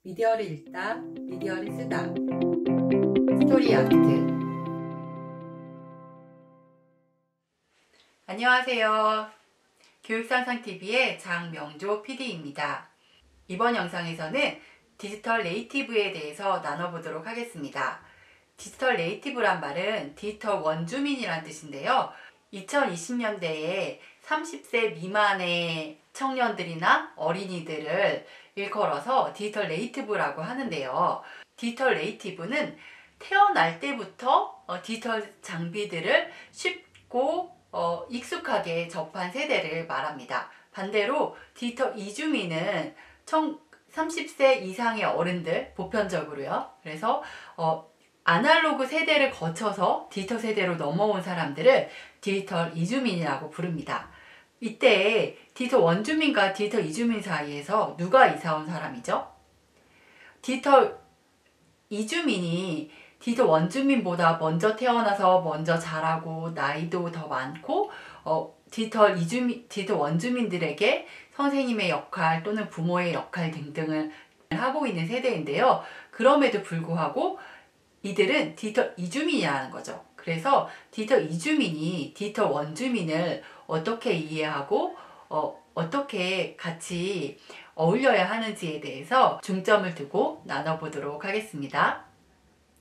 미디어를 읽다, 미디어를 쓰다. 스토리 아트. 안녕하세요. 교육상상TV의 장명조 PD입니다. 이번 영상에서는 디지털 네이티브에 대해서 나눠보도록 하겠습니다. 디지털 네이티브란 말은 디지털 원주민이란 뜻인데요. 2020년대에 30세 미만의 청년들이나 어린이들을 일컬어서 디지털 네이티브라고 하는데요. 디지털 네이티브는 태어날 때부터 디지털 장비들을 쉽고 익숙하게 접한 세대를 말합니다. 반대로 디지털 이주민은 30세 이상의 어른들, 보편적으로요. 그래서 아날로그 세대를 거쳐서 디지털 세대로 넘어온 사람들을 디지털 이주민이라고 부릅니다. 이때 디지털 원주민과 디지털 이주민 사이에서 누가 이사 온 사람이죠? 디지털 이주민이 디지털 원주민보다 먼저 태어나서 먼저 자라고 나이도 더 많고 디지털 원주민들에게 선생님의 역할 또는 부모의 역할 등등을 하고 있는 세대인데요. 그럼에도 불구하고 이들은 디지털 이주민이라는 거죠. 그래서 디지털 이주민이 디지털 원주민을 어떻게 이해하고 어떻게 같이 어울려야 하는지에 대해서 중점을 두고 나눠보도록 하겠습니다.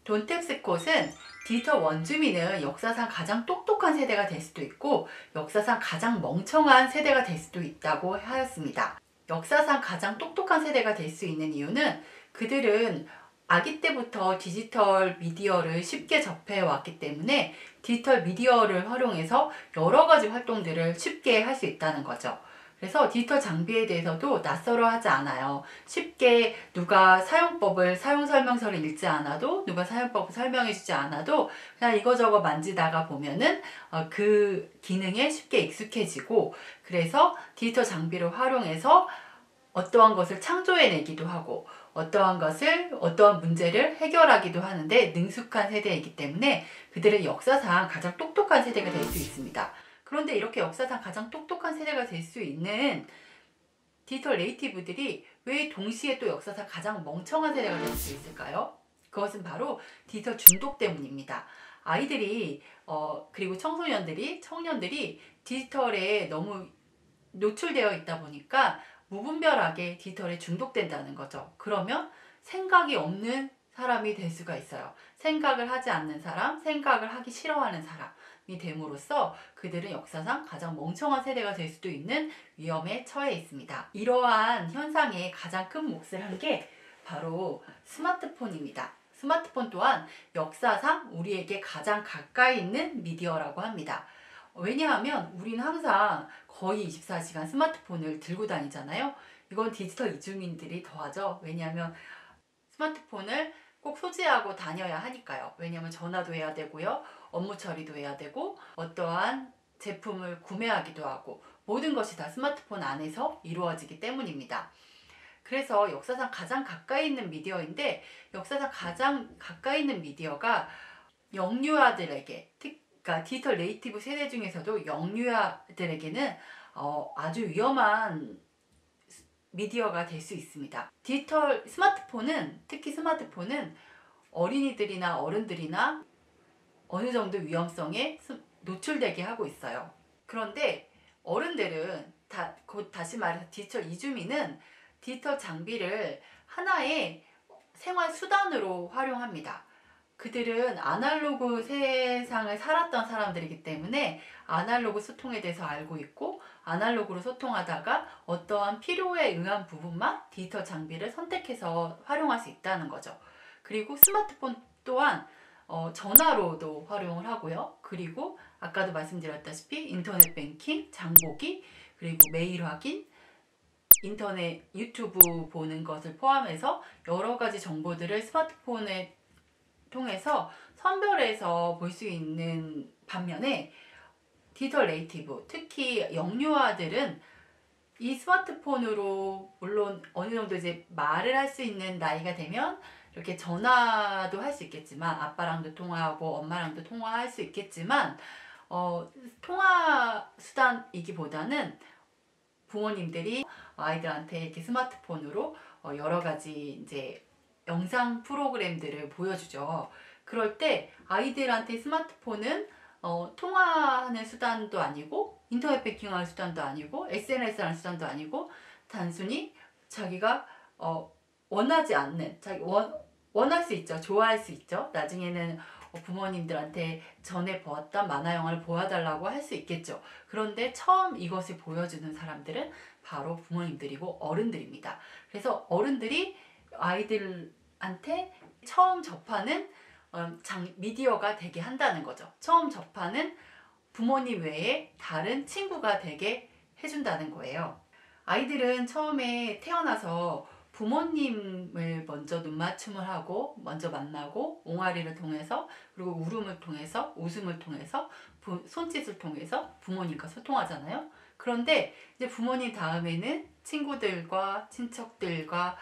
돈 텍스콧은 디지털 원주민은 역사상 가장 똑똑한 세대가 될 수도 있고 역사상 가장 멍청한 세대가 될 수도 있다고 하였습니다. 역사상 가장 똑똑한 세대가 될 수 있는 이유는 그들은 아기 때부터 디지털 미디어를 쉽게 접해왔기 때문에 디지털 미디어를 활용해서 여러 가지 활동들을 쉽게 할 수 있다는 거죠. 그래서 디지털 장비에 대해서도 낯설어 하지 않아요. 쉽게 누가 사용 설명서를 읽지 않아도, 누가 사용법을 설명해 주지 않아도 그냥 이거저거 만지다가 보면은 그 기능에 쉽게 익숙해지고, 그래서 디지털 장비를 활용해서 어떠한 것을 창조해내기도 하고 어떠한 문제를 해결하기도 하는데 능숙한 세대이기 때문에 그들은 역사상 가장 똑똑한 세대가 될 수 있습니다. 그런데 이렇게 역사상 가장 똑똑한 세대가 될 수 있는 디지털 네이티브들이 왜 동시에 또 역사상 가장 멍청한 세대가 될 수 있을까요? 그것은 바로 디지털 중독 때문입니다. 아이들이 그리고 청년들이 디지털에 너무 노출되어 있다 보니까 무분별하게 디지털에 중독된다는 거죠. 그러면 생각이 없는 사람이 될 수가 있어요. 생각을 하지 않는 사람, 생각을 하기 싫어하는 사람이 됨으로써 그들은 역사상 가장 멍청한 세대가 될 수도 있는 위험에 처해 있습니다. 이러한 현상에 가장 큰 몫을 한 게 바로 스마트폰입니다. 스마트폰 또한 역사상 우리에게 가장 가까이 있는 미디어라고 합니다. 왜냐하면 우리는 항상 거의 24시간 스마트폰을 들고 다니잖아요. 이건 디지털 이주민들이 더하죠. 왜냐하면 스마트폰을 꼭 소지하고 다녀야 하니까요. 왜냐하면 전화도 해야 되고요. 업무 처리도 해야 되고 어떠한 제품을 구매하기도 하고 모든 것이 다 스마트폰 안에서 이루어지기 때문입니다. 그래서 역사상 가장 가까이 있는 미디어인데 역사상 가장 가까이 있는 미디어가 영유아들에게 그러니까 디지털 네이티브 세대 중에서도 영유아들에게는 아주 위험한 미디어가 될 수 있습니다. 특히 스마트폰은 어린이들이나 어른들이나 어느 정도 위험성에 노출되게 하고 있어요. 그런데 어른들은 다시 말해서 디지털 이주민은 디지털 장비를 하나의 생활 수단으로 활용합니다. 그들은 아날로그 세상을 살았던 사람들이기 때문에 아날로그 소통에 대해서 알고 있고 아날로그로 소통하다가 어떠한 필요에 의한 부분만 디지털 장비를 선택해서 활용할 수 있다는 거죠. 그리고 스마트폰 또한 전화로도 활용을 하고요. 그리고 아까도 말씀드렸다시피 인터넷 뱅킹, 장보기, 그리고 메일 확인, 인터넷 유튜브 보는 것을 포함해서 여러 가지 정보들을 스마트폰에 통해서 선별해서 볼 수 있는 반면에 디지털 네이티브, 특히 영유아들은 이 스마트폰으로 물론 어느 정도 이제 말을 할 수 있는 나이가 되면 이렇게 전화도 할 수 있겠지만 아빠랑도 통화하고 엄마랑도 통화할 수 있겠지만 통화 수단이기보다는 부모님들이 아이들한테 이렇게 스마트폰으로 여러 가지 이제 영상 프로그램들을 보여주죠. 그럴 때 아이들한테 스마트폰은 통화하는 수단도 아니고 인터넷 베킹하는 수단도 아니고 SNS 하는 수단도 아니고 단순히 자기가 원하지 않는 원할 수 있죠. 좋아할 수 있죠. 나중에는 부모님들한테 전에 보았던 만화 영화를 보여달라고 할 수 있겠죠. 그런데 처음 이것을 보여주는 사람들은 바로 부모님들이고 어른들입니다. 그래서 어른들이 아이들한테 처음 접하는 미디어가 되게 한다는 거죠. 처음 접하는 부모님 외에 다른 친구가 되게 해준다는 거예요. 아이들은 처음에 태어나서 부모님을 먼저 눈맞춤을 하고 먼저 만나고 옹알이를 통해서 그리고 울음을 통해서 웃음을 통해서 손짓을 통해서 부모님과 소통하잖아요. 그런데 이제 부모님 다음에는 친구들과 친척들과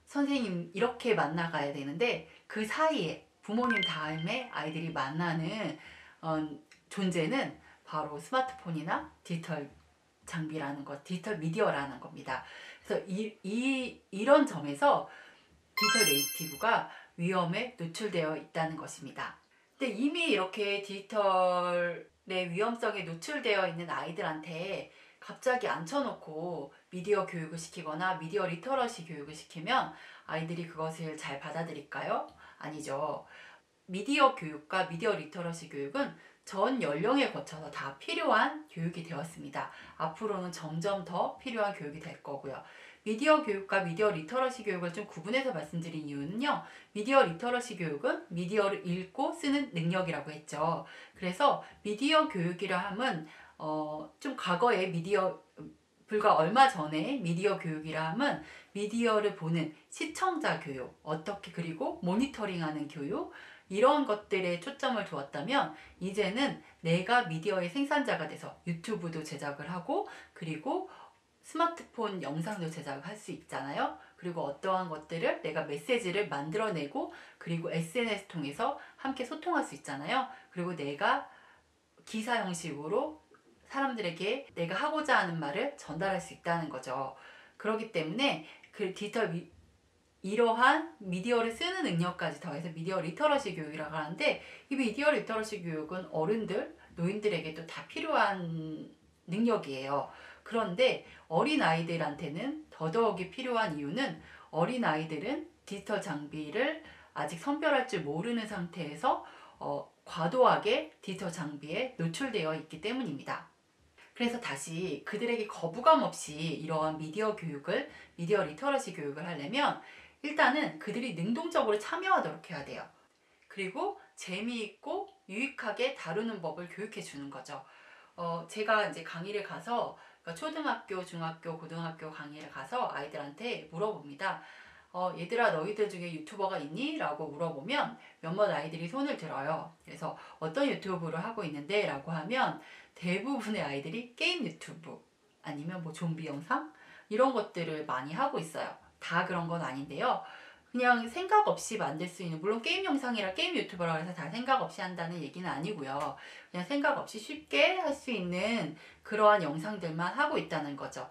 선생님 이렇게 만나가야 되는데 그 사이에 부모님 다음에 아이들이 만나는 존재는 바로 스마트폰이나 디지털 장비라는 것, 디지털 미디어라는 겁니다. 그래서 이런 점에서 디지털 네이티브가 위험에 노출되어 있다는 것입니다. 근데 이미 이렇게 디지털의 위험성에 노출되어 있는 아이들한테 갑자기 앉혀놓고 미디어 교육을 시키거나 미디어 리터러시 교육을 시키면 아이들이 그것을 잘 받아들일까요? 아니죠. 미디어 교육과 미디어 리터러시 교육은 전 연령에 거쳐서 다 필요한 교육이 되었습니다. 앞으로는 점점 더 필요한 교육이 될 거고요. 미디어 교육과 미디어 리터러시 교육을 좀 구분해서 말씀드린 이유는요. 미디어 리터러시 교육은 미디어를 읽고 쓰는 능력이라고 했죠. 그래서 미디어 교육이라 함은 좀 과거에 불과 얼마 전에 미디어 교육이라 함은 미디어를 보는 시청자 교육, 그리고 모니터링하는 교육, 이런 것들에 초점을 두었다면 이제는 내가 미디어의 생산자가 돼서 유튜브도 제작을 하고 그리고 스마트폰 영상도 제작을 할 수 있잖아요. 그리고 어떠한 것들을 내가 메시지를 만들어내고 그리고 SNS 통해서 함께 소통할 수 있잖아요. 그리고 내가 기사 형식으로 사람들에게 내가 하고자 하는 말을 전달할 수 있다는 거죠. 그렇기 때문에 그 이러한 미디어를 쓰는 능력까지 더해서 미디어 리터러시 교육이라고 하는데 이 미디어 리터러시 교육은 어른들, 노인들에게도 다 필요한 능력이에요. 그런데 어린아이들한테는 더더욱이 필요한 이유는 어린아이들은 디지털 장비를 아직 선별할 줄 모르는 상태에서 과도하게 디지털 장비에 노출되어 있기 때문입니다. 그래서 다시 그들에게 거부감 없이 이러한 미디어 리터러시 교육을 하려면 일단은 그들이 능동적으로 참여하도록 해야 돼요. 그리고 재미있고 유익하게 다루는 법을 교육해 주는 거죠. 제가 이제 강의를 가서 그러니까 초등학교, 중학교, 고등학교 강의를 가서 아이들한테 물어봅니다. 얘들아 너희들 중에 유튜버가 있니? 라고 물어보면 몇몇 아이들이 손을 들어요. 그래서 어떤 유튜브를 하고 있는데? 라고 하면 대부분의 아이들이 게임 유튜브 아니면 뭐 좀비 영상? 이런 것들을 많이 하고 있어요. 다 그런 건 아닌데요. 그냥 생각 없이 만들 수 있는, 물론 게임 영상이라 게임 유튜버라고 해서 다 생각 없이 한다는 얘기는 아니고요. 그냥 생각 없이 쉽게 할 수 있는 그러한 영상들만 하고 있다는 거죠.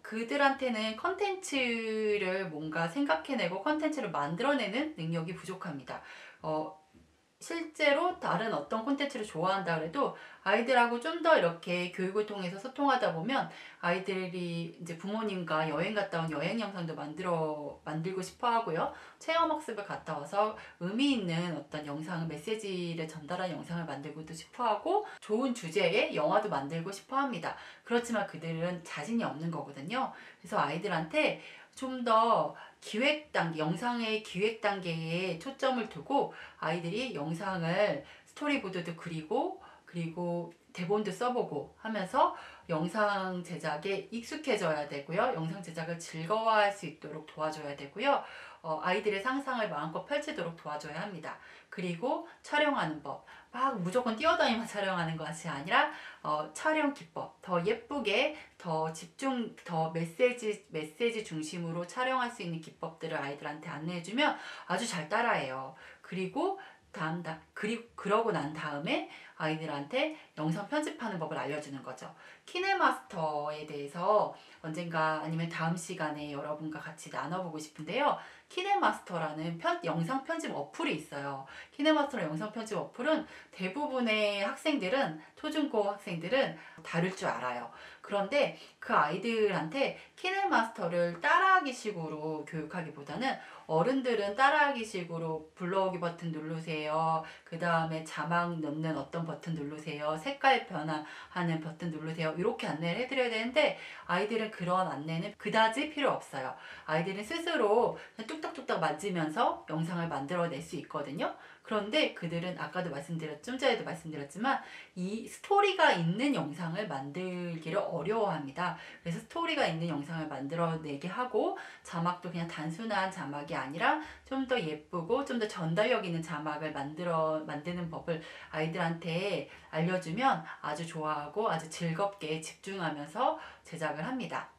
그들한테는 컨텐츠를 뭔가 생각해내고 컨텐츠를 만들어내는 능력이 부족합니다. 실제로 다른 어떤 콘텐츠를 좋아한다 그래도 아이들하고 좀 더 이렇게 교육을 통해서 소통하다 보면 아이들이 이제 부모님과 여행 갔다 온 여행 영상도 만들고 싶어 하고요. 체험학습을 갔다 와서 의미 있는 어떤 메시지를 전달한 영상을 만들고도 싶어 하고 좋은 주제의 영화도 만들고 싶어 합니다. 그렇지만 그들은 자신이 없는 거거든요. 그래서 아이들한테 좀 더 영상의 기획 단계에 초점을 두고 아이들이 영상을 스토리보드도 그리고 대본도 써보고 하면서 영상 제작에 익숙해져야 되고요. 영상 제작을 즐거워할 수 있도록 도와줘야 되고요. 아이들의 상상을 마음껏 펼치도록 도와줘야 합니다. 그리고 촬영하는 법, 막 무조건 뛰어다니면서 촬영하는 것이 아니라 촬영 기법, 더 예쁘게, 더 메시지 중심으로 촬영할 수 있는 기법들을 아이들한테 안내해주면 아주 잘 따라해요. 그리고 그러고 난 다음에 아이들한테 영상 편집하는 법을 알려주는 거죠. 키네마스터에 대해서 언젠가 아니면 다음 시간에 여러분과 같이 나눠보고 싶은데요. 키네마스터라는 영상 편집 어플이 있어요. 키네마스터라는 영상 편집 어플은 대부분의 학생들은, 초중고 학생들은 다룰 줄 알아요. 그런데 그 아이들한테 키네마스터를 따라하기 식으로 교육하기보다는 어른들은 따라하기 식으로 불러오기 버튼 누르세요. 그 다음에 자막 넣는 어떤 버튼 누르세요. 색깔 변화하는 버튼 누르세요. 이렇게 안내를 해드려야 되는데 아이들은 그런 안내는 그다지 필요 없어요. 아이들은 스스로 뚝딱뚝딱 만지면서 영상을 만들어낼 수 있거든요. 그런데 그들은 아까도 좀 전에도 말씀드렸지만 이 스토리가 있는 영상을 만들기를 어려워합니다. 그래서 스토리가 있는 영상을 만들어내게 하고 자막도 그냥 단순한 자막이 아니라 좀 더 예쁘고 좀 더 전달력 있는 자막을 만드는 법을 아이들한테 알려주면 아주 좋아하고 아주 즐겁게 집중하면서 제작을 합니다.